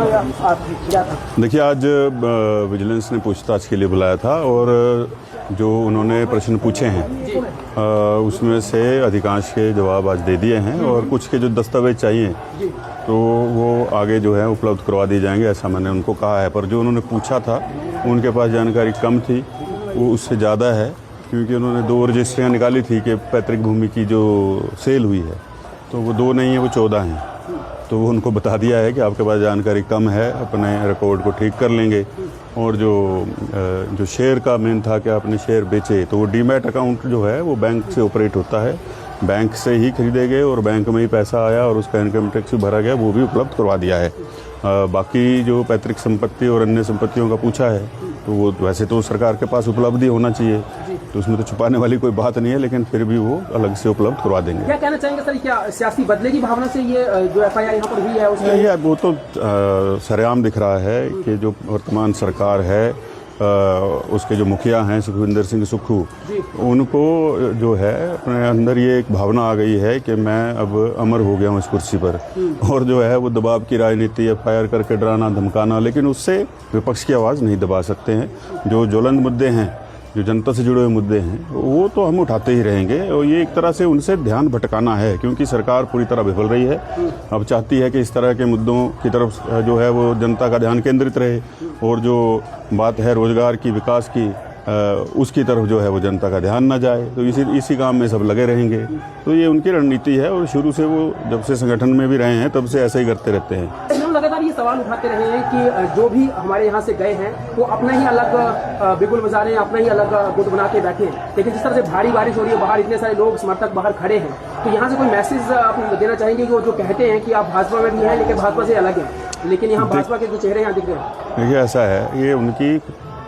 क्या था? देखिए, आज विजिलेंस ने पूछताछ के लिए बुलाया था और जो उन्होंने प्रश्न पूछे हैं उसमें से अधिकांश के जवाब आज दे दिए हैं और कुछ के जो दस्तावेज चाहिए तो वो आगे जो है उपलब्ध करवा दिए जाएंगे, ऐसा मैंने उनको कहा है। पर जो उन्होंने पूछा था उनके पास जानकारी कम थी, वो उससे ज़्यादा है, क्योंकि उन्होंने 2 रजिस्ट्रियाँ निकाली थी कि पैतृक भूमि की जो सेल हुई है तो वो 2 नहीं है, वो 14 हैं। तो वो उनको बता दिया है कि आपके पास जानकारी कम है, अपने रिकॉर्ड को ठीक कर लेंगे। और जो शेयर का मेन था कि आपने शेयर बेचे, तो वो डीमैट अकाउंट जो है वो बैंक से ऑपरेट होता है, बैंक से ही खरीदे गए और बैंक में ही पैसा आया और उसका इनकम टैक्स भी भरा गया, वो भी उपलब्ध करवा दिया है। बाकी जो पैतृक संपत्ति और अन्य संपत्तियों का पूछा है तो वो वैसे तो सरकार के पास उपलब्धि होना चाहिए, तो उसमें तो छुपाने वाली कोई बात नहीं है, लेकिन फिर भी वो अलग से उपलब्ध करवा देंगे। क्या कहना चाहेंगे सर, क्या सियासी बदले की भावना से ये जो एफआईआर यहाँ पर हुई है उसमें? वो तो सरेआम दिख रहा है कि जो वर्तमान सरकार है उसके जो मुखिया हैं सुखविंदर सिंह सुक्खू, उनको जो है अपने अंदर ये एक भावना आ गई है कि मैं अब अमर हो गया हूँ इस कुर्सी पर, और जो है वो दबाव की राजनीति, एफआईआर करके डराना धमकाना, लेकिन उससे विपक्ष की आवाज़ नहीं दबा सकते हैं। जो ज्वलंत मुद्दे हैं, जो जनता से जुड़े हुए मुद्दे हैं, वो तो हम उठाते ही रहेंगे और ये एक तरह से उनसे ध्यान भटकाना है, क्योंकि सरकार पूरी तरह विफल रही है। अब चाहती है कि इस तरह के मुद्दों की तरफ जो है वो जनता का ध्यान केंद्रित रहे और जो बात है रोजगार की, विकास की, उसकी तरफ जो है वो जनता का ध्यान न जाए। तो इसी काम में सब लगे रहेंगे। तो ये उनकी रणनीति है और शुरू से वो जब से संगठन में भी रहे हैं तब से ऐसा ही करते रहते हैं। हम लगातार ये सवाल उठाते रहे हैं कि जो भी हमारे यहाँ से गए हैं वो अपना ही अलग बिगुल बजा रहे हैं, अपना ही अलग गुट बना के बैठे हैं, लेकिन जिस तरह से भारी बारिश हो रही है, बाहर इतने सारे लोग समर्थक बाहर खड़े हैं, तो यहाँ से कोई मैसेज आप देना चाहेंगे कि वो जो कहते हैं कि आप भाजपा में भी हैं लेकिन भाजपा से अलग हैं, लेकिन यहाँ भाजपा के जो चेहरे यहाँ दिख रहे हैं? देखिए, ऐसा है, ये उनकी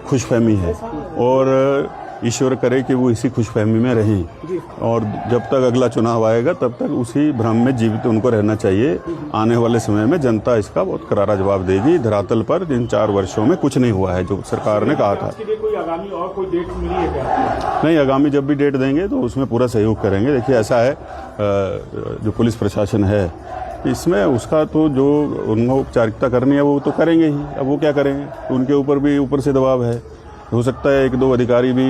खुशफहमी है और ईश्वर करे कि वो इसी खुशफहमी में रहें और जब तक अगला चुनाव आएगा तब तक उसी भ्रम में जीवित उनको रहना चाहिए। आने वाले समय में जनता इसका बहुत करारा जवाब देगी। धरातल पर इन 4 वर्षों में कुछ नहीं हुआ है जो सरकार ने कहा था। कोई आगामी और कोई डेट मिली है क्या? नहीं, आगामी जब भी डेट देंगे तो उसमें पूरा सहयोग करेंगे। देखिए, ऐसा है, जो पुलिस प्रशासन है इसमें उसका तो जो उनको औपचारिकता करनी है वो तो करेंगे ही। अब वो क्या करेंगे, उनके ऊपर भी ऊपर से दबाव है। हो सकता है 1-2 अधिकारी भी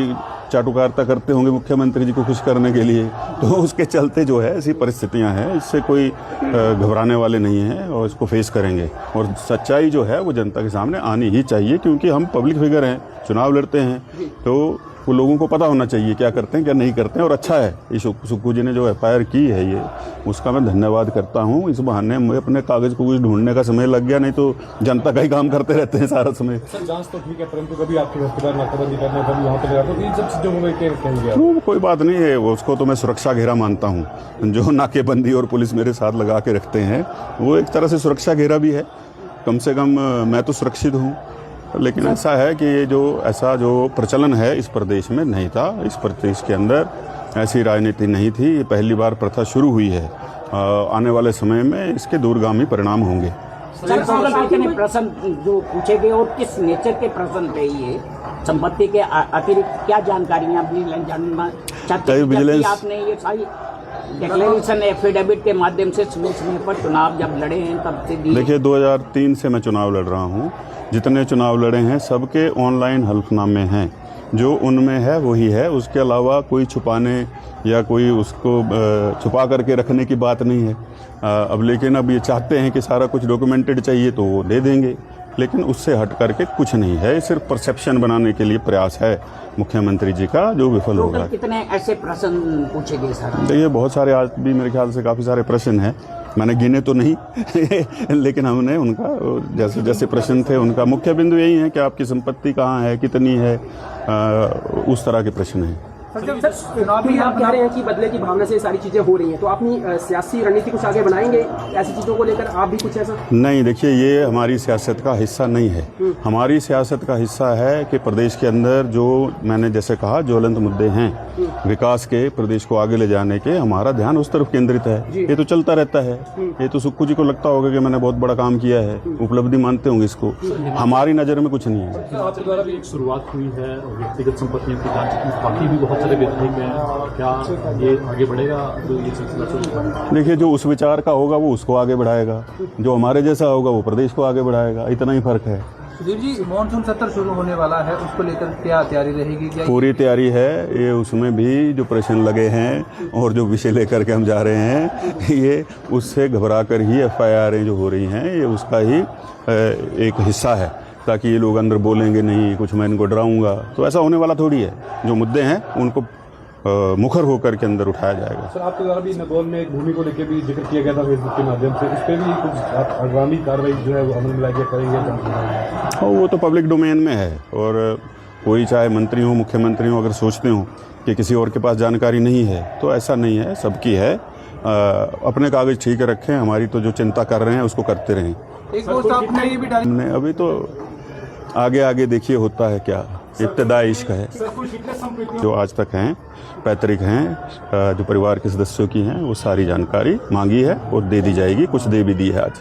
चाटुकारिता करते होंगे मुख्यमंत्री जी को खुश करने के लिए, तो उसके चलते जो है ऐसी परिस्थितियां हैं। इससे कोई घबराने वाले नहीं हैं और इसको फेस करेंगे और सच्चाई जो है वो जनता के सामने आनी ही चाहिए, क्योंकि हम पब्लिक फिगर हैं, चुनाव लड़ते हैं, तो वो लोगों को पता होना चाहिए क्या करते हैं क्या नहीं करते हैं। और अच्छा है ये सुक्खू जी ने जो एफआईआर की है, ये उसका मैं धन्यवाद करता हूँ। इस बहाने मुझे अपने कागज को कुछ ढूंढने का समय लग गया, नहीं तो जनता का ही काम करते रहते हैं सारा समय। सर, जांच तो ठीक है, परंतु कभी आपके रिश्तेदार नाकाबंदी करना, कभी वहाँ पर तो इन सब चीज़ों में क्या कहेंगे? कोई बात नहीं है, उसको तो मैं सुरक्षा घेरा मानता हूँ। जो नाकेबंदी और पुलिस मेरे साथ लगा के रखते हैं वो एक तरह से सुरक्षा घेरा भी है। कम से कम मैं तो सुरक्षित हूँ। लेकिन ऐसा है कि ये जो प्रचलन है इस प्रदेश में नहीं था, इस प्रदेश के अंदर ऐसी राजनीति नहीं थी। ये पहली बार प्रथा शुरू हुई है। आने वाले समय में इसके दूरगामी परिणाम होंगे। प्रश्न जो पूछे गए और किस नेचर के प्रश्न थे, ये संपत्ति के अतिरिक्त क्या जानकारियां भी जानना चाहते हैं? आपने ये सारी डिक्लेरेशन एफिडेविट के माध्यम से समय पर चुनाव जब लड़े हैं तब से देखिए, 2003 से मैं चुनाव लड़ रहा हूँ। जितने चुनाव लड़े हैं सबके ऑनलाइन हल्फनामे हैं, जो उनमें है वही है। उसके अलावा कोई छुपाने या कोई उसको छुपा करके रखने की बात नहीं है। अब लेकिन अब ये चाहते हैं कि सारा कुछ डॉक्यूमेंटेड चाहिए तो वो दे देंगे, लेकिन उससे हट करके कुछ नहीं है। सिर्फ परसेप्शन बनाने के लिए प्रयास है मुख्यमंत्री जी का, जो विफल होगा। कितने ऐसे प्रश्न पूछे गए सर? देखिए, बहुत सारे, आज भी मेरे ख्याल से काफ़ी सारे प्रश्न हैं, मैंने गिने तो नहीं लेकिन हमने उनका जैसे जैसे प्रश्न थे उनका मुख्य बिंदु यही है कि आपकी संपत्ति कहाँ है, कितनी है, उस तरह के प्रश्न हैं। सर, आप कह रहे हैं कि बदले की भावना से सारी चीजें हो रही हैं, तो अपनी सियासी रणनीति कुछ आगे बनाएंगे ऐसी चीजों को लेकर? आप भी कुछ ऐसा? नहीं, देखिए, ये हमारी सियासत का हिस्सा नहीं है। हमारी सियासत का हिस्सा है कि प्रदेश के अंदर जो मैंने जैसे कहा ज्वलंत मुद्दे हैं विकास के, प्रदेश को आगे ले जाने के, हमारा ध्यान उस तरफ केंद्रित है। ये तो चलता रहता है। ये तो सुक्खू जी को लगता होगा कि मैंने बहुत बड़ा काम किया है, उपलब्धि मानते होंगे इसको। हमारी नज़र में कुछ नहीं है। आपके द्वारा भी एक शुरुआत हुई है व्यक्तिगत संपत्तियों की जांच की, बाकी भी बहुत सारे विधायक हैं, क्या ये आगे बढ़ेगा जो ये सिलसिला चल रहा है? देखिए, जो उस विचार का होगा वो उसको आगे बढ़ाएगा, जो हमारे जैसा होगा वो प्रदेश को आगे बढ़ाएगा, इतना ही फर्क है। सुधीर जी, मानसून सत्र शुरू होने वाला है, उसको लेकर क्या तैयारी रहेगी? क्या पूरी तैयारी है। ये उसमें भी जो प्रश्न लगे हैं और जो विषय लेकर के हम जा रहे हैं, ये उससे घबरा कर ही FIR जो हो रही हैं, ये उसका ही एक हिस्सा है, ताकि ये लोग अंदर बोलेंगे नहीं कुछ मैं इनको डराऊंगा, तो ऐसा होने वाला थोड़ी है। जो मुद्दे हैं उनको मुखर होकर के अंदर उठाया जाएगा। सर, आपके द्वारा भी नगौर में एक भूमि को लेकर भी जिक्र किया गया था फेसबुक के माध्यम से, उस पर भी कुछ आगामी कार्रवाई जो है वो अमल में लाके करेंगे? और वो तो पब्लिक डोमेन में है, और कोई चाहे मंत्री हो मुख्यमंत्री हो अगर सोचते हो कि किसी और के पास जानकारी नहीं है तो ऐसा नहीं है, सबकी है। अपने कागज ठीक रखें, हमारी तो जो चिंता कर रहे हैं उसको करते रहें। एक दोस्त आपने ये भी डाली, हमने अभी तो आगे आगे देखिए होता है क्या, इब्तदा इश्क है। जो आज तक हैं पैतृक हैं जो परिवार के सदस्यों की हैं वो सारी जानकारी मांगी है और दे दी जाएगी, कुछ दे भी दी है आज।